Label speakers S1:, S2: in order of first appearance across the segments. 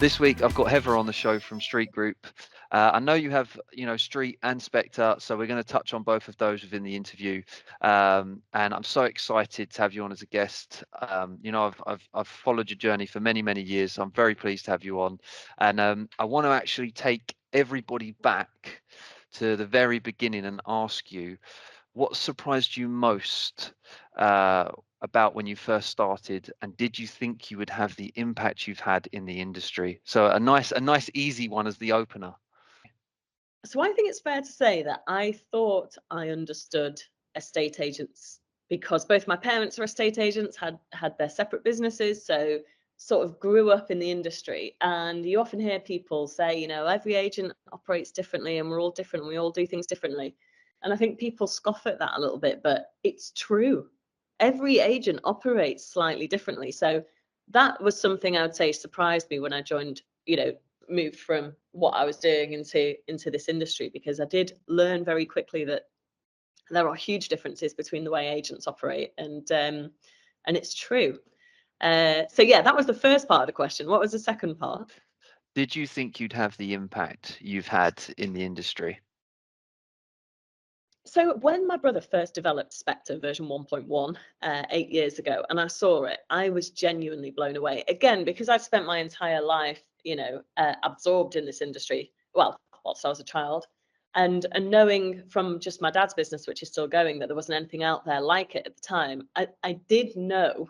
S1: This week I've got Heather on the show from Street Group. I know you have, Street and Spectre, so we're going to touch on both of those within the interview. And I'm so excited to have you on as a guest. I've followed your journey for many, many years. So I'm very pleased to have you on. And I want to actually take everybody back to the very beginning and ask you, what surprised you most about when you first started, and did you think you would have the impact you've had in the industry? So a nice easy one as the opener.
S2: So I think it's fair to say that I thought I understood estate agents because both my parents are estate agents, had their separate businesses, so sort of grew up in the industry. And you often hear people say, every agent operates differently and we're all different, we all do things differently. And I think people scoff at that a little bit, but it's true. Every agent operates slightly differently. So that was something I would say surprised me when I joined, moved from what I was doing into this industry, because I did learn very quickly that there are huge differences between the way agents operate, and it's true. So yeah, that was the first part of the question. What was the second part?
S1: Did you think you'd have the impact you've had in the industry?
S2: So when my brother first developed Spectre version 1.1 8 years ago, and I saw it, I was genuinely blown away. Again, because I've spent my entire life, absorbed in this industry. Well, whilst I was a child, and knowing from just my dad's business, which is still going, that there wasn't anything out there like it at the time. I did know,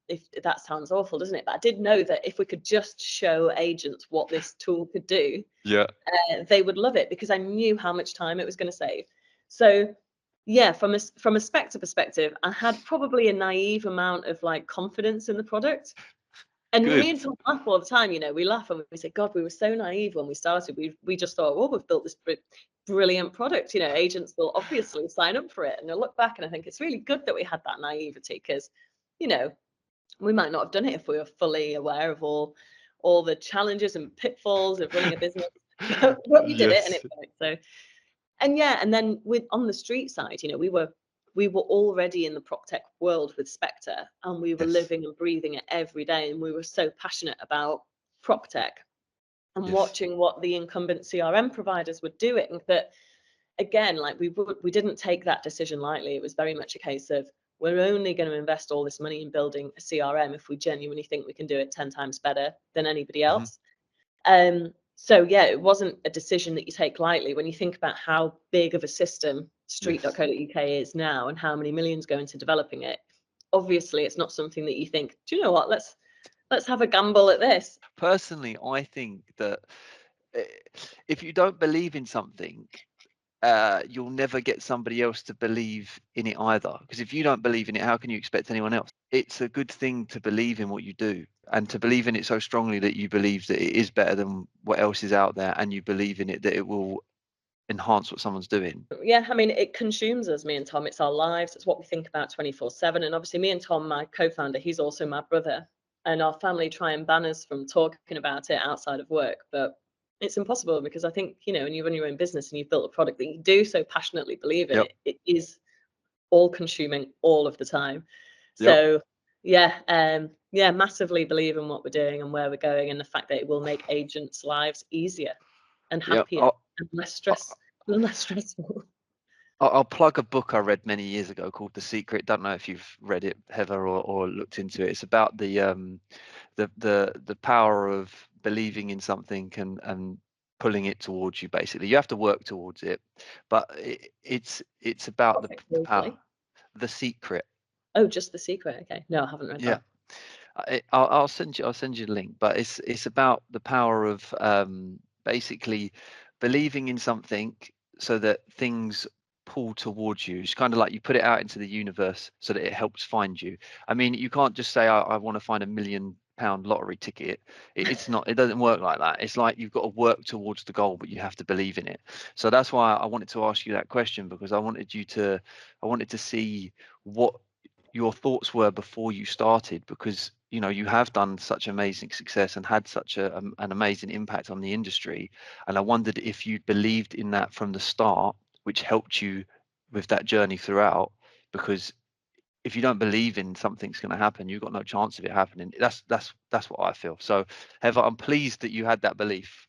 S2: if that sounds awful, doesn't it? But I did know that if we could just show agents what this tool could do,
S1: Yeah.
S2: they would love it, because I knew how much time it was going to save. So yeah, from a Spectre perspective, I had probably a naive amount of like confidence in the product. And
S1: Good.
S2: me and Tom laugh all the time. We laugh and we say, God, we were so naive when we started. We just thought, well, we've built this brilliant product. Agents will obviously sign up for it. And I look back and I think it's really good that we had that naivety, because, we might not have done it if we were fully aware of all the challenges and pitfalls of running a business. But we did it and it
S1: Yes.
S2: worked. So, and yeah, and then with on the street side, we were already in the prop tech world with Spectre, and we were
S1: Yes.
S2: living and breathing it every day, and we were so passionate about prop tech and
S1: Yes.
S2: watching what the incumbent CRM providers were doing, that again, like we didn't take that decision lightly. It was very much a case of, we're only going to invest all this money in building a CRM if we genuinely think we can do it 10 times better than anybody
S1: Mhm.
S2: else. So yeah, it wasn't a decision that you take lightly when you think about how big of a system
S1: Yes.
S2: street.co.uk is now and how many millions go into developing it. Obviously, it's not something that you think, do you know what, let's have a gamble at this.
S1: Personally, I think that eh, if you don't believe in something, you'll never get somebody else to believe in it either. Because if you don't believe in it, how can you expect anyone else? It's a good thing to believe in what you do, and to believe in it so strongly that you believe that it is better than what else is out there, and you believe in it that it will enhance what someone's doing.
S2: Yeah, I mean, it consumes us, me and Tom. It's our lives. It's what we think about 24/7. And obviously, me and Tom, my co-founder, he's also my brother. And our family try and ban us from talking about it outside of work. But it's impossible, because I think, when you run your own business and you've built a product that you do so passionately believe in,
S1: Yep.
S2: it is all consuming all of the time.
S1: Yep.
S2: So yeah, massively believe in what we're doing and where we're going, and the fact that it will make agents' lives easier and
S1: Yep.
S2: happier and less stressful.
S1: I'll plug a book I read many years ago called The Secret. Don't know if you've read it, Heather, or looked into it. It's about the power of believing in something and pulling it towards you. Basically, you have to work towards it, but it's about
S2: Profit
S1: the power.
S2: closely.
S1: The Secret.
S2: Oh, just The Secret. Okay. No, I haven't read
S1: Yeah.
S2: that.
S1: I'll send you the link, but it's about the power of basically believing in something so that things pull towards you. It's kind of like you put it out into the universe so that it helps find you. I mean, you can't just say I want to find £1 million lottery ticket. It's not. It doesn't work like that. It's like you've got to work towards the goal, but you have to believe in it. So that's why I wanted to ask you that question, because I wanted to see what your thoughts were before you started, because you have done such amazing success and had such an amazing impact on the industry, and I wondered if you believed in that from the start, which helped you with that journey throughout, because if you don't believe in something's going to happen, you've got no chance of it happening. That's what I feel. So, Heather, I'm pleased that you had that belief.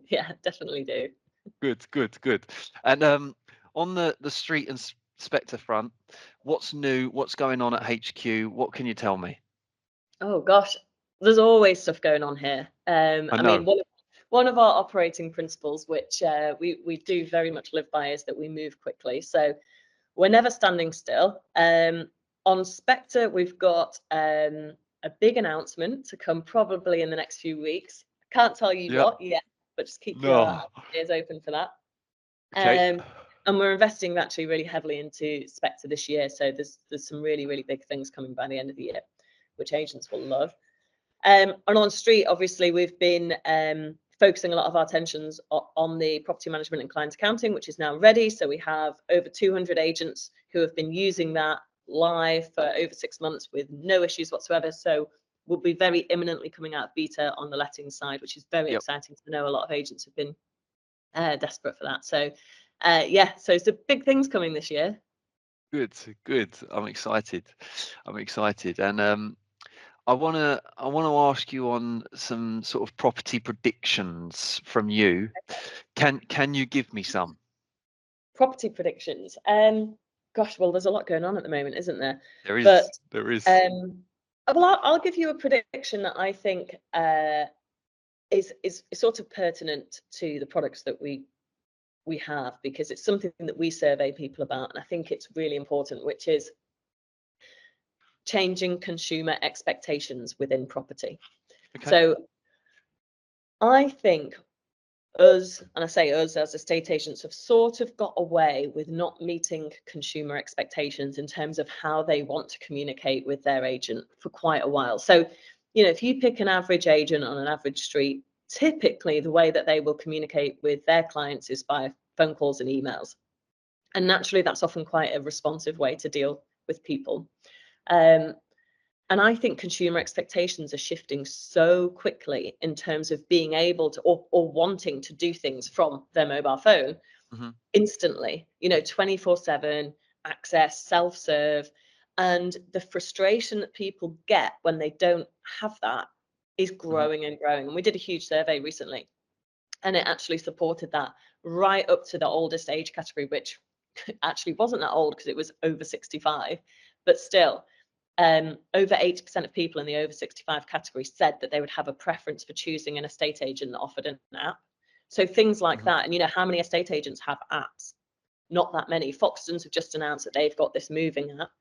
S2: Yeah, definitely do.
S1: Good. And on the street and Spectre front, what's new? What's going on at HQ? What can you tell me?
S2: Oh gosh, there's always stuff going on here.
S1: I
S2: I mean,
S1: know.
S2: one of our operating principles, which we do very much live by, is that we move quickly. So we're never standing still. On Spectre, we've got a big announcement to come probably in the next few weeks. Can't tell you
S1: Yeah.
S2: what yet, but just keep your
S1: No.
S2: ears open for that.
S1: Okay.
S2: And we're investing actually really heavily into Spectre this year. So there's some really big things coming by the end of the year, which agents will love. And on street, obviously, we've been focusing a lot of our attentions on the property management and client accounting, which is now ready. So we have over 200 agents who have been using that live for over 6 months with no issues whatsoever. So we'll be very imminently coming out of beta on the letting side, which is very
S1: Yep.
S2: exciting to know. A lot of agents have been desperate for that. So yeah, so it's big things coming this year.
S1: Good. I'm excited. And I wanna ask you on some sort of property predictions from you. Can you give me some?
S2: Property predictions. Gosh, well, there's a lot going on at the moment, isn't there?
S1: There
S2: But
S1: is. There is.
S2: well, I'll give you a prediction that I think is sort of pertinent to the products that we have, because it's something that we survey people about, and I think it's really important, which is changing consumer expectations within property.
S1: Okay.
S2: So I think us, and I say us as estate agents, have sort of got away with not meeting consumer expectations in terms of how they want to communicate with their agent for quite a while. So, if you pick an average agent on an average street, typically the way that they will communicate with their clients is by phone calls and emails. And naturally, that's often quite a responsive way to deal with people. Um, and I think consumer expectations are shifting so quickly in terms of being able to, or wanting to do things from their mobile phone
S1: Mhm.
S2: instantly, 24/7 access, self-serve. And the frustration that people get when they don't have that is
S1: Mhm.
S2: growing and growing. And we did a huge survey recently, and it actually supported that right up to the oldest age category, which actually wasn't that old because it was over 65, but still, over 80% of people in the over 65 category said that they would have a preference for choosing an estate agent that offered an app. So things like
S1: Mhm.
S2: that. And how many estate agents have apps? Not that many. Foxtons have just announced that they've got this moving app.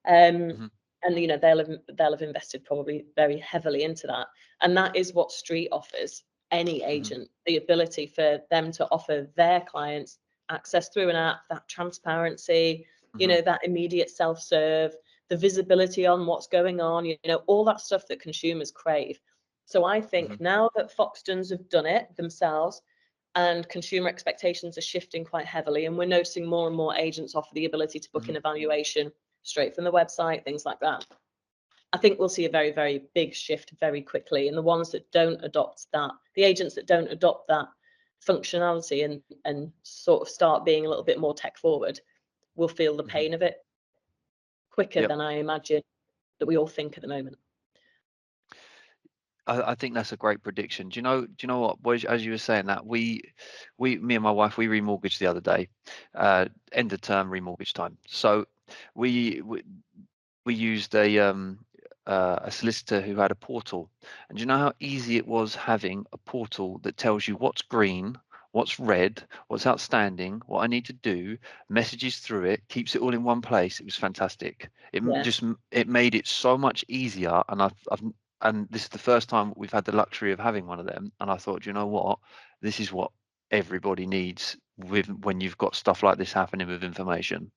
S2: Um,
S1: Mhm.
S2: and they'll have invested probably very heavily into that. And that is what Street offers any
S1: Mhm.
S2: agent, the ability for them to offer their clients access through an app, that transparency,
S1: Mhm.
S2: that immediate self-serve, the visibility on what's going on, all that stuff that consumers crave. So I think
S1: Mhm.
S2: now that Foxtons have done it themselves, and consumer expectations are shifting quite heavily, and we're noticing more and more agents offer the ability to book
S1: Mhm.
S2: an evaluation straight from the website, things like that. I think we'll see a very big shift very quickly, and the ones that don't adopt that, the agents that don't adopt that functionality and sort of start being a little bit more tech forward, will feel the
S1: Mhm.
S2: pain of it quicker
S1: Yep.
S2: than I imagine that we all think at the moment.
S1: I think that's a great prediction. Do you know what? As you were saying that, me and my wife, we remortgaged the other day, end of term remortgage time. So we we used a solicitor who had a portal, and do you know how easy it was having a portal that tells you what's green, what's red, what's outstanding, what I need to do, messages through it, keeps it all in one place. It was fantastic.
S2: Yeah.
S1: It made it so much easier, and and this is the first time we've had the luxury of having one of them. And I thought, you know what, this is what everybody needs with when you've got stuff like this happening with information.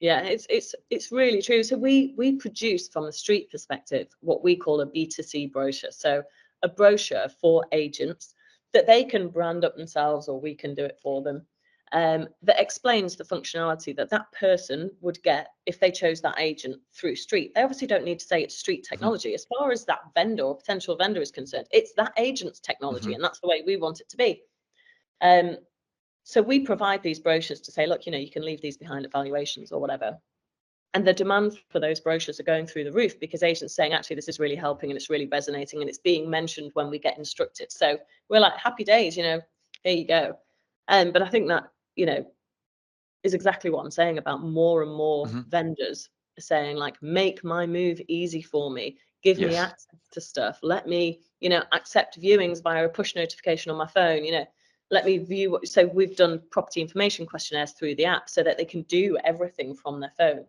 S2: Yeah, it's really true. So we produce, from a street perspective, what we call a B2C brochure. So a brochure for agents that they can brand up themselves, or we can do it for them. That explains the functionality that that person would get if they chose that agent through Street. They obviously don't need to say it's Street
S1: Hmm.
S2: technology. As far as that vendor or potential vendor is concerned, it's that agent's technology,
S1: Hmm.
S2: and that's the way we want it to be. Um, so we provide these brochures to say, look, you can leave these behind at valuations or whatever. And the demand for those brochures are going through the roof because agents saying, actually, this is really helping and it's really resonating and it's being mentioned when we get instructed. So we're like, happy days, you know, here you go. But I think that, you know, is exactly what I'm saying about more and more vendors saying, like, make my move easy for me, give me
S1: Yes.
S2: access to stuff, let me, you know, accept viewings via a push notification on my phone, you know, let me view what. So we've done property information questionnaires through the app so that they can do everything from their phone.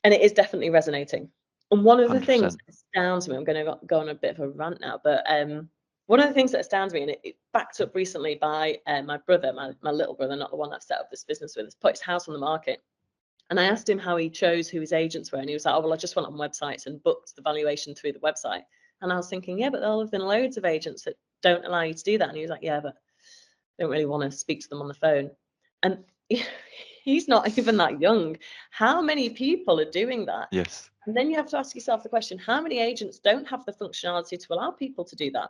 S2: And it is definitely resonating. And one of the things
S1: 100%.
S2: that astounds me, I'm going to go on a bit of a rant now, but one of the things that astounds me, and it backed up recently by my brother, my little brother, not the one I've set up this business with, has put his house on the market. And I asked him how he chose who his agents were. And he was like, oh, well, I just went on websites and booked the valuation through the website. And I was thinking, yeah, but there'll have been loads of agents that don't allow you to do that. And he was like, yeah, but I don't really want to speak to them on the phone. And he's not even that young. How many people are doing that?
S1: Yes.
S2: And then you have to ask yourself the question, how many agents don't have the functionality to allow people to do that?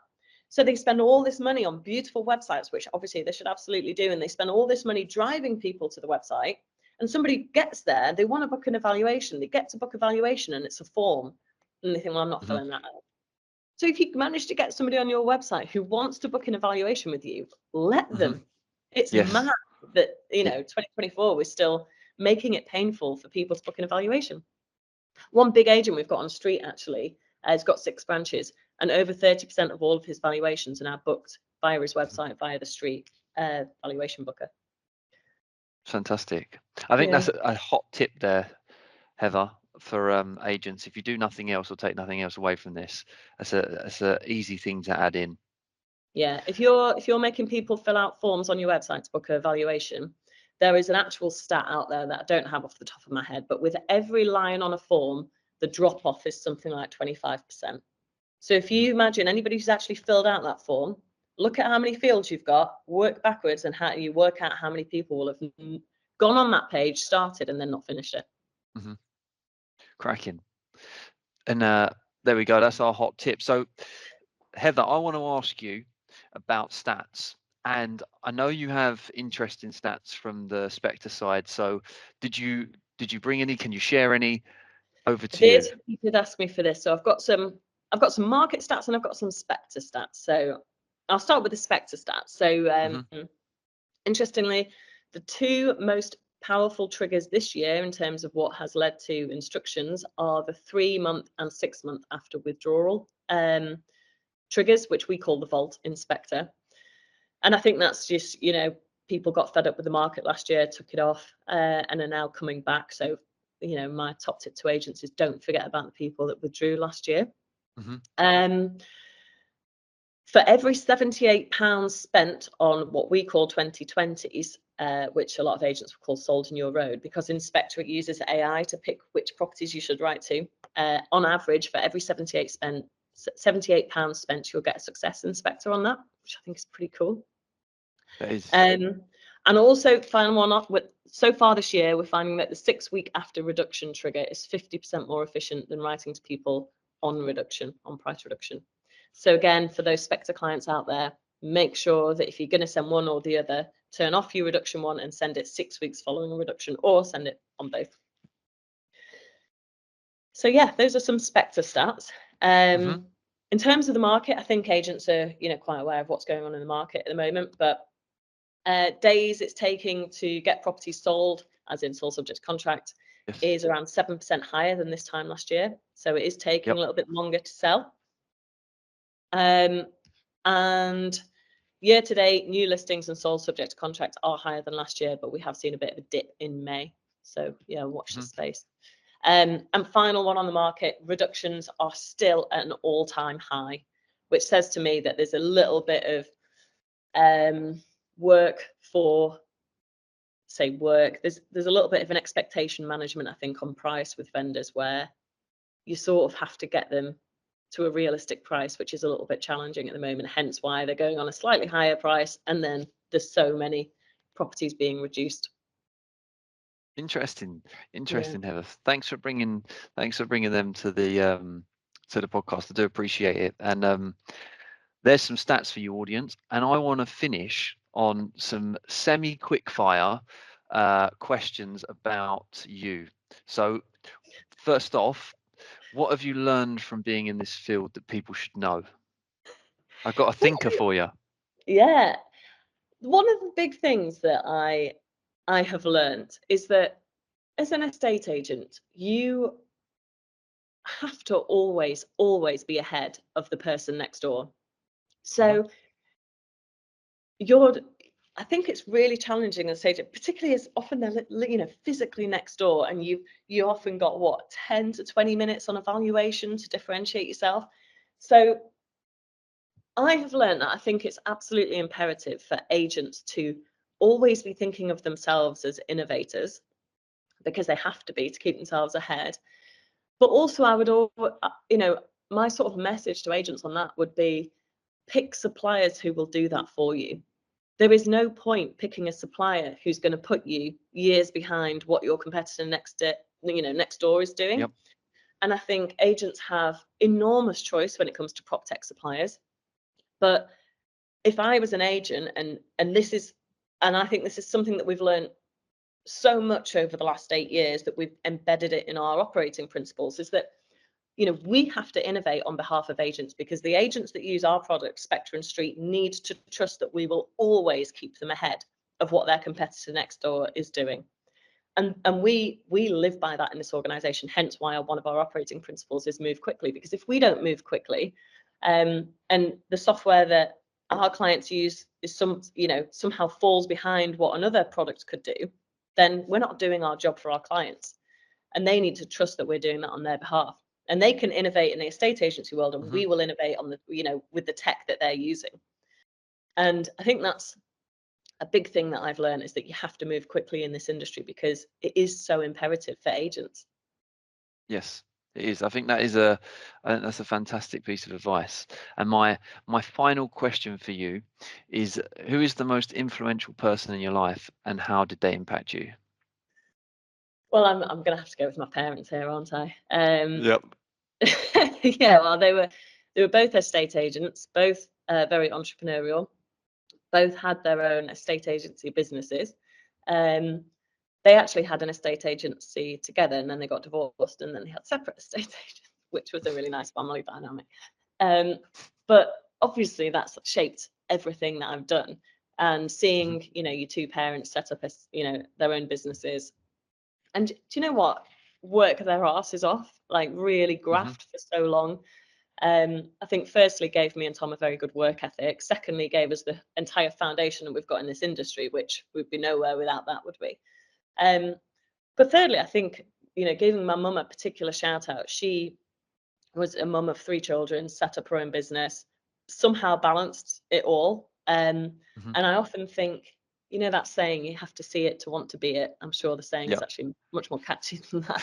S2: So they spend all this money on beautiful websites, which obviously they should absolutely do. And they spend all this money driving people to the website. And somebody gets there, they want to book an evaluation. They get to book evaluation and it's a form. And they think, well, I'm not filling that out. So if you manage to get somebody on your website who wants to book an evaluation with you, let them. It's
S1: Yes.
S2: mad that, you know, 2024, we're still making it painful for people to book an evaluation. One big agent we've got on the street actually has got 6 branches, and over 30% of all of his valuations are now booked via his website, via the street valuation booker.
S1: Fantastic. I think
S2: Yeah.
S1: that's a hot tip there, Heather, for agents. If you do nothing else or take nothing else away from this, that's a easy thing to add in.
S2: Yeah, if you're making people fill out forms on your website to book a valuation, there is an actual stat out there that I don't have off the top of my head, but with every line on a form, the drop off is something like 25%. So if you imagine anybody who's actually filled out that form, look at how many fields you've got, work backwards, and how you work out how many people will have gone on that page, started, and then not finished it.
S1: Cracking. And there we go. That's our hot tip. So, Heather, I want to ask you about stats. And I know you have interesting stats from the Spectre side. So, did you bring any? Can you share any? Over to you.
S2: You did ask me for this, so I've got some market stats and I've got some Spectre stats. So I'll start with the Spectre stats. So interestingly, the 2 most powerful triggers this year in terms of what has led to instructions are the 3-month and 6-month after withdrawal triggers, which we call the Vault Inspector. And I think that's just, you know, people got fed up with the market last year, took it off, and are now coming back. So, you know, my top tip to agents is don't forget about the people that withdrew last year. For every £78 spent on what we call 2020s, which a lot of agents will call sold in your road, because Inspector uses AI to pick which properties you should write to. On average, for every £78 spent, you'll get a success inspector on that, which I think is pretty cool.
S1: That is.
S2: And also, final one off with so far this year, we're finding that the 6-week after reduction trigger is 50% more efficient than writing to people on price reduction. So again, for those Spectre clients out there, make sure that if you're going to send one or the other, turn off your reduction one and send it 6 weeks following a reduction, or send it on both. So yeah, those are some Spectre stats. In terms of the market, I think agents are, you know, quite aware of what's going on in the market at the moment, but days it's taking to get properties sold, as in sold subject to contract, is around 7% higher than this time last year. So it is taking a little bit longer to sell. And year to date, new listings and sold subject to contract are higher than last year, but we have seen a bit of a dip in May. So yeah, watch this space. And final one on the market, reductions are still at an all-time high, which says to me that there's a little bit of work. There's a little bit of an expectation management, I think, on price with vendors, where you sort of have to get them to a realistic price, which is a little bit challenging at the moment, hence why they're going on a slightly higher price, and then there's so many properties being reduced.
S1: Interesting, Heather. Thanks for bringing them to the podcast. I do appreciate it. And there's some stats for you, audience, and I want to finish on some semi quick fire questions about you. So first off, what have you learned from being in this field that people should know? I've got a thinker for you.
S2: Yeah. One of the big things that I have learned is that as an estate agent, you have to always be ahead of the person next door. So you're I think it's really challenging as an agent, particularly as often they're physically next door, and you often got what, 10 to 20 minutes on evaluation to differentiate yourself. So I have learned that I think it's absolutely imperative for agents to always be thinking of themselves as innovators, because they have to be to keep themselves ahead. But also, I would, my sort of message to agents on that would be, pick suppliers who will do that for you. There is no point picking a supplier who's going to put you years behind what your competitor next door is doing.
S1: Yep.
S2: And I think agents have enormous choice when it comes to prop tech suppliers. But if I was an agent, and I think this is something that we've learned so much over the last 8 years, that we've embedded it in our operating principles, is that we have to innovate on behalf of agents, because the agents that use our product, Spectre and Street, need to trust that we will always keep them ahead of what their competitor next door is doing. And we live by that in this organization, hence why one of our operating principles is move quickly. Because if we don't move quickly, and the software that our clients use is somehow falls behind what another product could do, then we're not doing our job for our clients. And they need to trust that we're doing that on their behalf. And they can innovate in the estate agency world, and we will innovate on with the tech that they're using. And I think that's a big thing that I've learned, is that you have to move quickly in this industry, because it is so imperative for agents.
S1: Yes, it is. I think that's a fantastic piece of advice. And my final question for you is, who is the most influential person in your life, and how did they impact you?
S2: Well, I'm going to have to go with my parents here, aren't I?
S1: Yep.
S2: Yeah, well, they were both estate agents, both very entrepreneurial, both had their own estate agency businesses. They actually had an estate agency together, and then they got divorced, and then they had separate estate agents, which was a really nice family dynamic. But obviously that's shaped everything that I've done. And seeing, your two parents set up their own businesses, and do you know what? Work their asses off, like really graft for so long. I think firstly gave me and Tom a very good work ethic. Secondly, gave us the entire foundation that we've got in this industry, which we'd be nowhere without that, would we? But thirdly, I think, giving my mum a particular shout out. She was a mum of 3 children, set up her own business, somehow balanced it all. And I often think, that saying, you have to see it to want to be it. I'm sure the saying is
S1: Yep.
S2: actually much more catchy than that.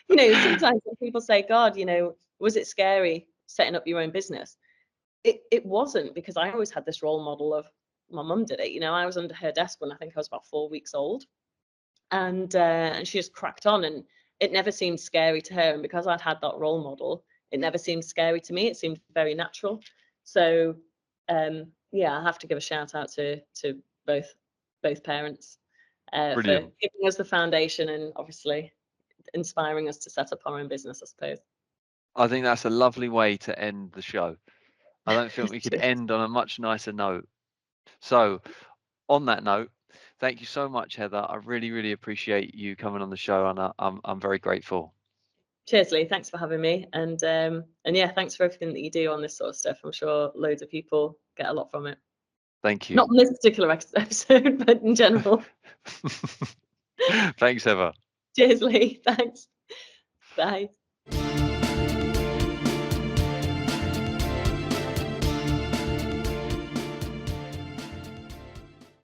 S2: Sometimes when people say, God, was it scary setting up your own business? It wasn't, because I always had this role model of my mum did it. I was under her desk when I think I was about 4 weeks old, and she just cracked on, and it never seemed scary to her. And because I'd had that role model, it never seemed scary to me. It seemed very natural. So yeah, I have to give a shout out to both parents for
S1: Brilliant.
S2: giving us the foundation, and obviously inspiring us to set up our own business, I suppose.
S1: I think that's a lovely way to end the show. I don't think we could
S2: Cheers.
S1: end on a much nicer note. So, on that note, thank you so much, Heather. I really, really appreciate you coming on the show, and I'm very grateful.
S2: Cheers, Lee. Thanks for having me. And yeah, thanks for everything that you do on this sort of stuff. I'm sure loads of people get a lot from it.
S1: Thank you.
S2: Not on this particular episode, but in general.
S1: Thanks, Heather.
S2: Cheers, Lee. Thanks. Bye.